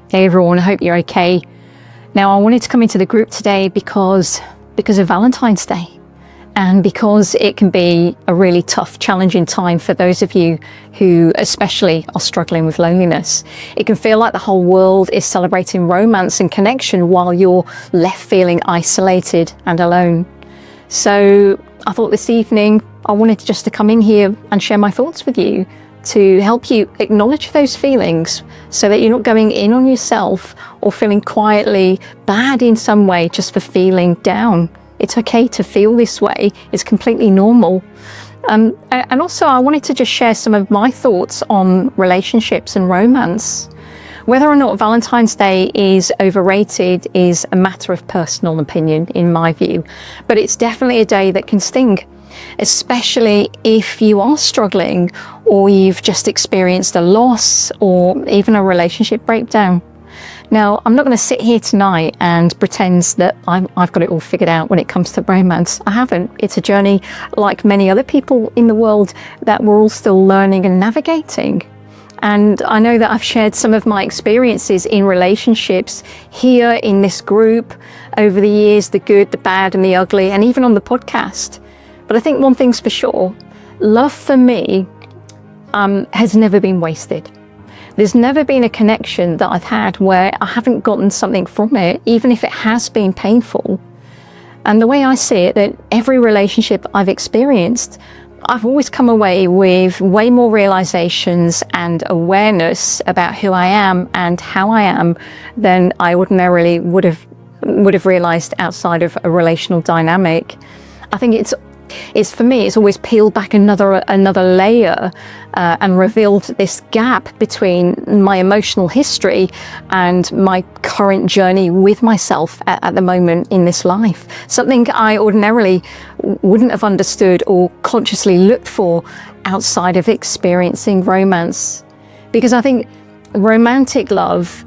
Hey everyone, I hope you're okay. Now I wanted to come into the group today because of Valentine's Day, and because it can be a really tough, challenging time for those of you who especially are struggling with loneliness. It can feel like the whole world is celebrating romance and connection while you're left feeling isolated and alone. So I thought this evening I wanted just to come in here and share my thoughts with you to help you acknowledge those feelings so that you're not going in on yourself or feeling quietly bad in some way just for feeling down. It's okay to feel this way. It's completely normal. And also I wanted to just share some of my thoughts on relationships and romance. Whether or not Valentine's Day is overrated is a matter of personal opinion in my view, but it's definitely a day that can sting, especially if you are struggling or you've just experienced a loss or even a relationship breakdown. Now, I'm not going to sit here tonight and pretend that I've got it all figured out when it comes to romance. I haven't. It's a journey like many other people in the world that we're all still learning and navigating. And I know that I've shared some of my experiences in relationships here in this group over the years, the good, the bad and the ugly, and even on the podcast. But I think one thing's for sure, love for me has never been wasted. There's never been a connection that I've had where I haven't gotten something from it, even if it has been painful. And the way I see it, that every relationship I've experienced, I've always come away with way more realizations and awareness about who I am and how I am than I ordinarily would have realized outside of a relational dynamic. I think it's for me, it's always peeled back another layer and revealed this gap between my emotional history and my current journey with myself at the moment in this life. Something I ordinarily wouldn't have understood or consciously looked for outside of experiencing romance. Because I think romantic love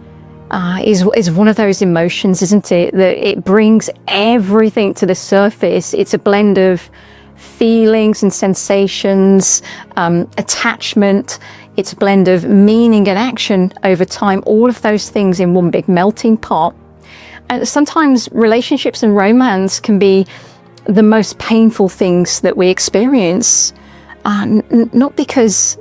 is one of those emotions, isn't it? That it brings everything to the surface. It's a blend of feelings and sensations, attachment. It's a blend of meaning and action over time, all of those things in one big melting pot. And sometimes relationships and romance can be the most painful things that we experience, not because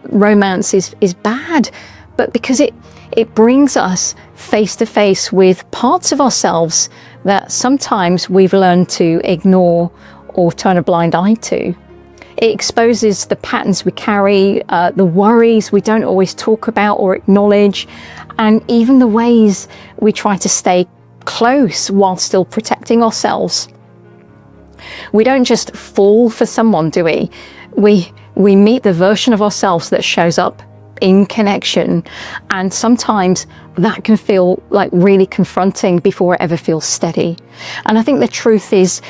romance is bad, but because it brings us face to face with parts of ourselves that sometimes we've learned to ignore or turn a blind eye to. It exposes the patterns we carry, the worries we don't always talk about or acknowledge, and even the ways we try to stay close while still protecting ourselves. We don't just fall for someone, do we? We meet the version of ourselves that shows up in connection, and sometimes that can feel like really confronting before it ever feels steady. And I think the truth is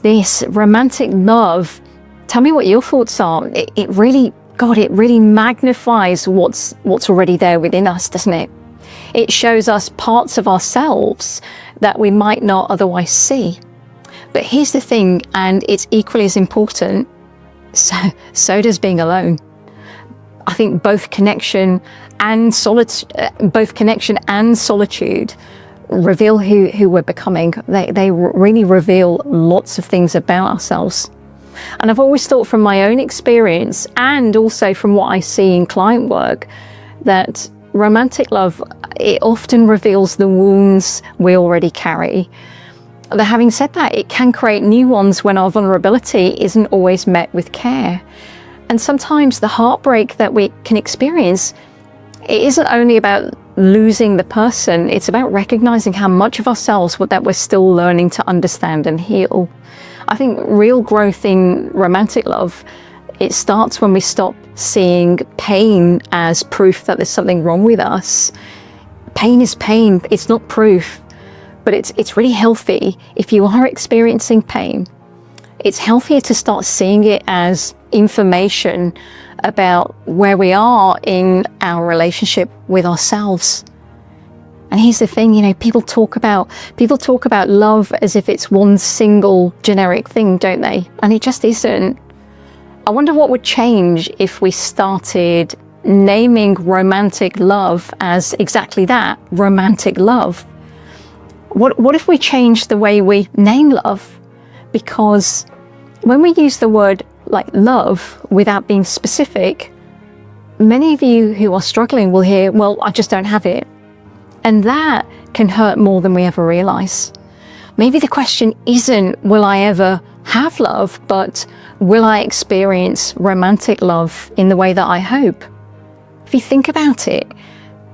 this: romantic love, tell me what your thoughts are, it really magnifies what's already there within us, doesn't it? It shows us parts of ourselves that we might not otherwise see. But here's the thing, and it's equally as important, so does being alone. I think both connection and solitude reveal who we're becoming. They really reveal lots of things about ourselves. And I've always thought from my own experience and also from what I see in client work that romantic love, it often reveals the wounds we already carry. But having said that, it can create new ones when our vulnerability isn't always met with care. And sometimes the heartbreak that we can experience, it isn't only about losing the person, it's about recognizing how much of ourselves that we're still learning to understand and heal. I think real growth in romantic love, it starts when we stop seeing pain as proof that there's something wrong with us. Pain is pain, it's not proof, but it's really healthy if you are experiencing pain. It's healthier to start seeing it as information about where we are in our relationship with ourselves. And here's the thing, people talk about love as if it's one single generic thing, don't they? And it just isn't. I wonder what would change if we started naming romantic love as exactly that, romantic love. What if we change the way we name love? Because when we use the word like love without being specific, many of you who are struggling will hear, well, I just don't have it. And that can hurt more than we ever realize. Maybe the question isn't, will I ever have love, but will I experience romantic love in the way that I hope? If you think about it,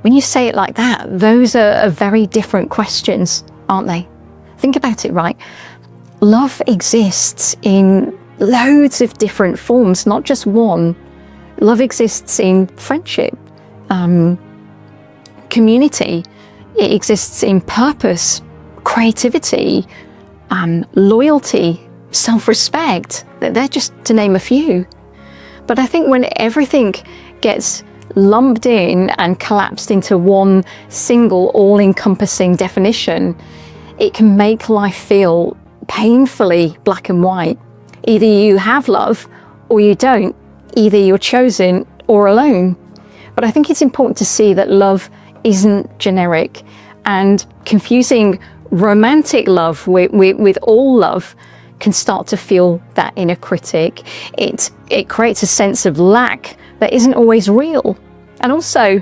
when you say it like that, those are very different questions, aren't they? Think about it, right? Love exists in loads of different forms, not just one. Love exists in friendship, community. It exists in purpose, creativity, loyalty, self-respect. They're just to name a few. But I think when everything gets lumped in and collapsed into one single all-encompassing definition, it can make life feel painfully black and white. Either you have love or you don't. Either you're chosen or alone. But I think it's important to see that love isn't generic, and confusing romantic love with all love can start to feel that inner critic. It creates a sense of lack that isn't always real. And also,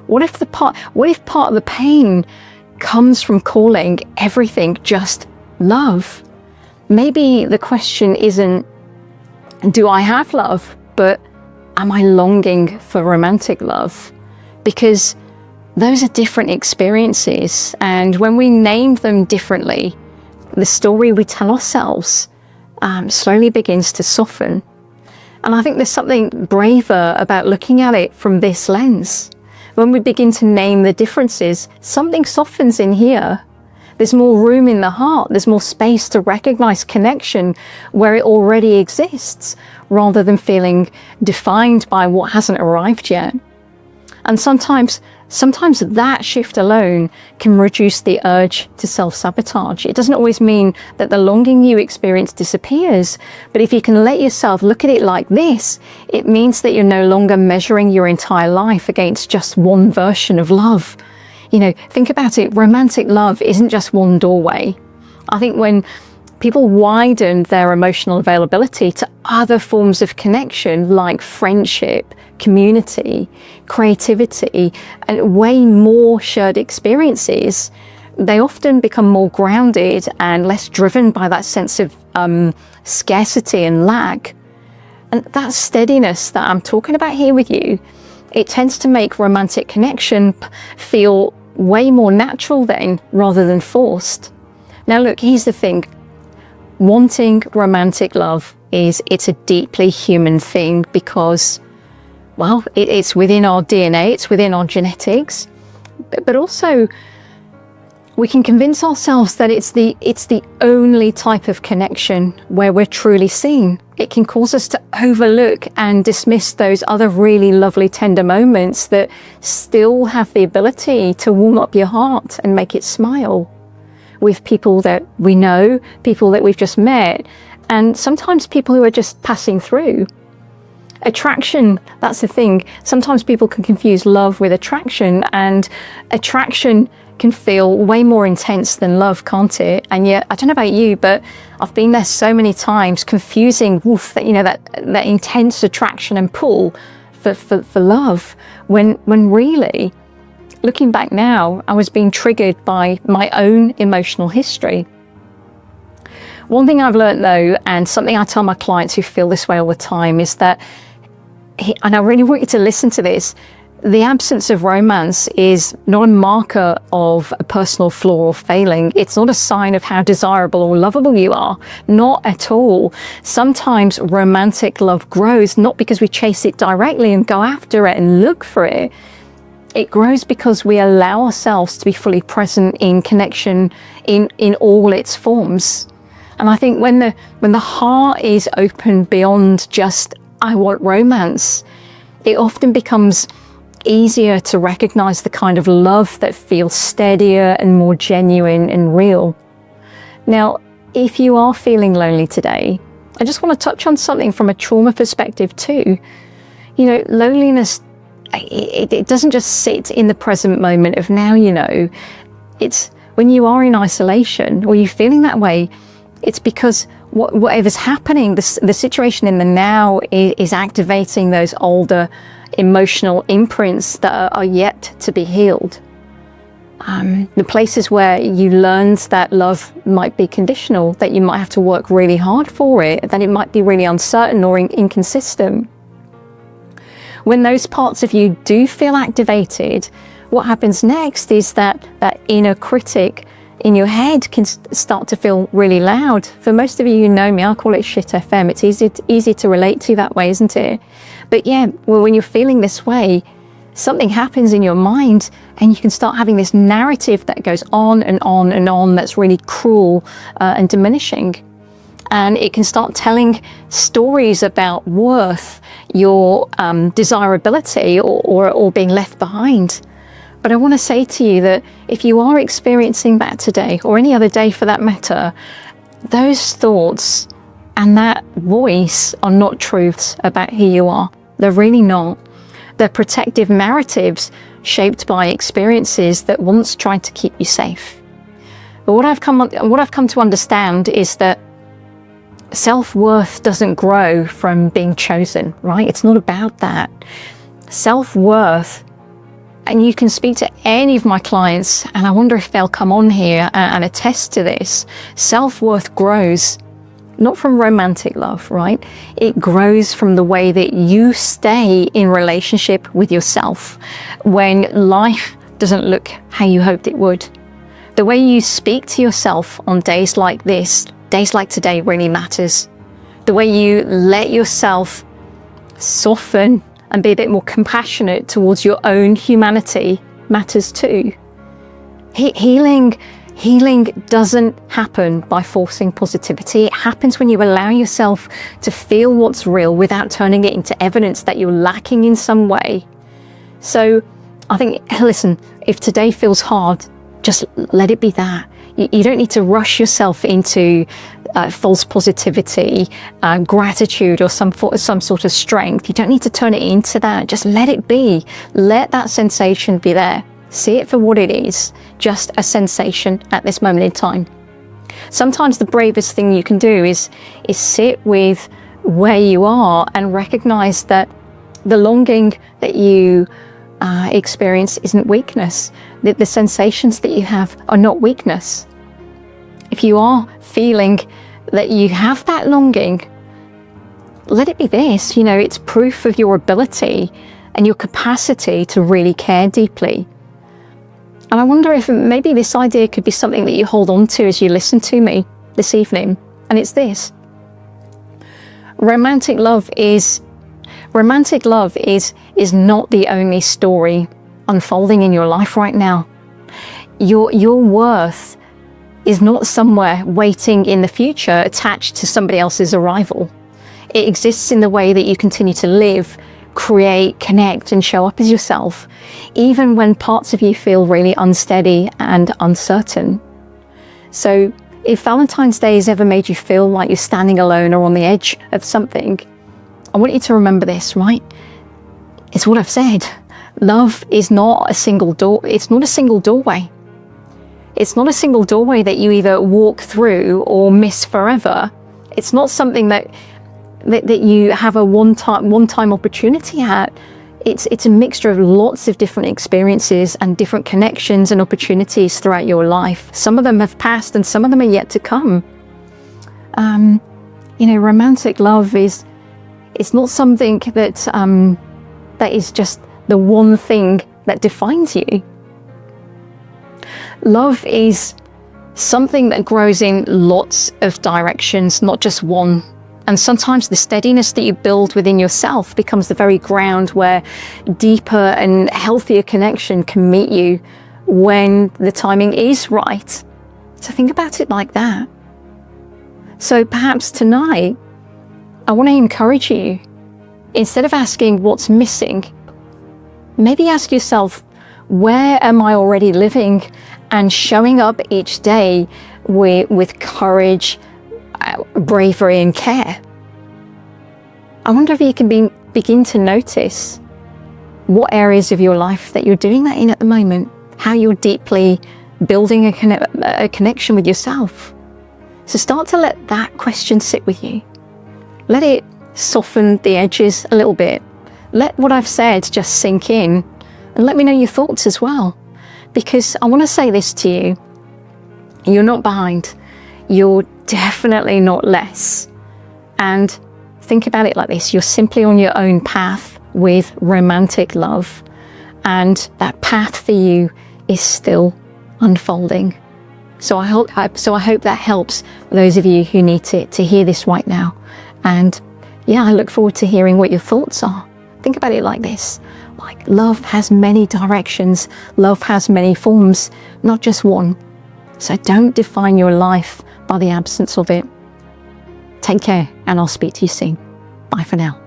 what if part of the pain comes from calling everything just love? Maybe the question isn't, do I have love? But am I longing for romantic love? Because those are different experiences. And when we name them differently, the story we tell ourselves slowly begins to soften. And I think there's something braver about looking at it from this lens. When we begin to name the differences, something softens in here. There's more room in the heart. There's more space to recognize connection where it already exists, rather than feeling defined by what hasn't arrived yet. And sometimes that shift alone can reduce the urge to self-sabotage. It doesn't always mean that the longing you experience disappears, but if you can let yourself look at it like this, it means that you're no longer measuring your entire life against just one version of love. You know, think about it. Romantic love isn't just one doorway. I think when people widen their emotional availability to other forms of connection like friendship, community, creativity, and way more shared experiences, they often become more grounded and less driven by that sense of scarcity and lack. And that steadiness that I'm talking about here with you, it tends to make romantic connection feel way more natural then, rather than forced. Now look, here's the thing. Wanting romantic love it's a deeply human thing, because, well, it's within our DNA, it's within our genetics, but also we can convince ourselves that it's the only type of connection where we're truly seen. It can cause us to overlook and dismiss those other really lovely, tender moments that still have the ability to warm up your heart and make it smile, with people that we know, people that we've just met, and sometimes people who are just passing through. Attraction, that's the thing. Sometimes people can confuse love with attraction, and attraction can feel way more intense than love, can't it? And yet, I don't know about you, but I've been there so many times, confusing that intense attraction and pull for love, when really, looking back now, I was being triggered by my own emotional history. One thing I've learned though, and something I tell my clients who feel this way all the time, is that, and I really want you to listen to this, the absence of romance is not a marker of a personal flaw or failing. It's not a sign of how desirable or lovable you are. Not at all. Sometimes romantic love grows not because we chase it directly and go after it and look for it. It grows because we allow ourselves to be fully present in connection in all its forms. And I think when the heart is open beyond just, I want romance, it often becomes easier to recognize the kind of love that feels steadier and more genuine and real. Now, if you are feeling lonely today, I just want to touch on something from a trauma perspective too. You know, loneliness it doesn't just sit in the present moment of now, you know. It's when you are in isolation or you're feeling that way, it's because whatever's happening, the situation in the now is activating those older emotional imprints that are yet to be healed. The places where you learned that love might be conditional, that you might have to work really hard for it, that it might be really uncertain or inconsistent. When those parts of you do feel activated, what happens next is that inner critic in your head can start to feel really loud. For most of you who know me, I call it shit FM. It's easy to relate to that way, isn't it? But yeah, well, when you're feeling this way, something happens in your mind and you can start having this narrative that goes on and on and on that's really cruel and diminishing. And it can start telling stories about worth, your desirability, or being left behind. But I want to say to you that if you are experiencing that today, or any other day for that matter, those thoughts and that voice are not truths about who you are. They're really not. They're protective narratives shaped by experiences that once tried to keep you safe. But what I've come to understand is that self-worth doesn't grow from being chosen, right? It's not about that. Self-worth, and you can speak to any of my clients, and I wonder if they'll come on here and attest to this. Self-worth grows not from romantic love, right? It grows from the way that you stay in relationship with yourself when life doesn't look how you hoped it would. The way you speak to yourself on days like this, days like today, really matters. The way you let yourself soften and be a bit more compassionate towards your own humanity matters too. Healing doesn't happen by forcing positivity. It happens when you allow yourself to feel what's real without turning it into evidence that you're lacking in some way. So I think, listen, if today feels hard, just let it be that. You don't need to rush yourself into false positivity, gratitude, or some sort of strength. You don't need to turn it into that. Just let it be. Let that sensation be there. See it for what it is, just a sensation at this moment in time. Sometimes the bravest thing you can do is sit with where you are and recognize that the longing that you experience isn't weakness. The sensations that you have are not weakness. If you are feeling that you have that longing, let it be this. You know, it's proof of your ability and your capacity to really care deeply. And I wonder if maybe this idea could be something that you hold on to as you listen to me this evening. And it's this. Romantic love is not the only story unfolding in your life right now. Your worth is not somewhere waiting in the future attached to somebody else's arrival. It exists in the way that you continue to live, create, connect, and show up as yourself, even when parts of you feel really unsteady and uncertain. So if Valentine's Day has ever made you feel like you're standing alone or on the edge of something, I want you to remember this, right? It's what I've said. Love is not a single door. It's not a single doorway. It's not a single doorway that you either walk through or miss forever. It's not something that you have a one-time opportunity at. It's a mixture of lots of different experiences and different connections and opportunities throughout your life. Some of them have passed and some of them are yet to come. You know, romantic love it's not something that is just the one thing that defines you. Love is something that grows in lots of directions, not just one. And sometimes the steadiness that you build within yourself becomes the very ground where deeper and healthier connection can meet you when the timing is right. So think about it like that. So perhaps tonight, I want to encourage you, instead of asking what's missing, maybe ask yourself, where am I already living and showing up each day with courage, bravery, and care? I wonder if you can begin to notice what areas of your life that you're doing that in at the moment, how you're deeply building a connection with yourself. So start to let that question sit with you. Let it soften the edges a little bit. Let what I've said just sink in, and let me know your thoughts as well. Because I want to say this to you, you're not behind. You're definitely not less. And think about it like this, you're simply on your own path with romantic love, and that path for you is still unfolding. So I hope that helps those of you who need to hear this right now. And yeah, I look forward to hearing what your thoughts are. Think about it like this, like love has many directions, love has many forms, not just one. So don't define your life by the absence of it. Take care, and I'll speak to you soon. Bye for now.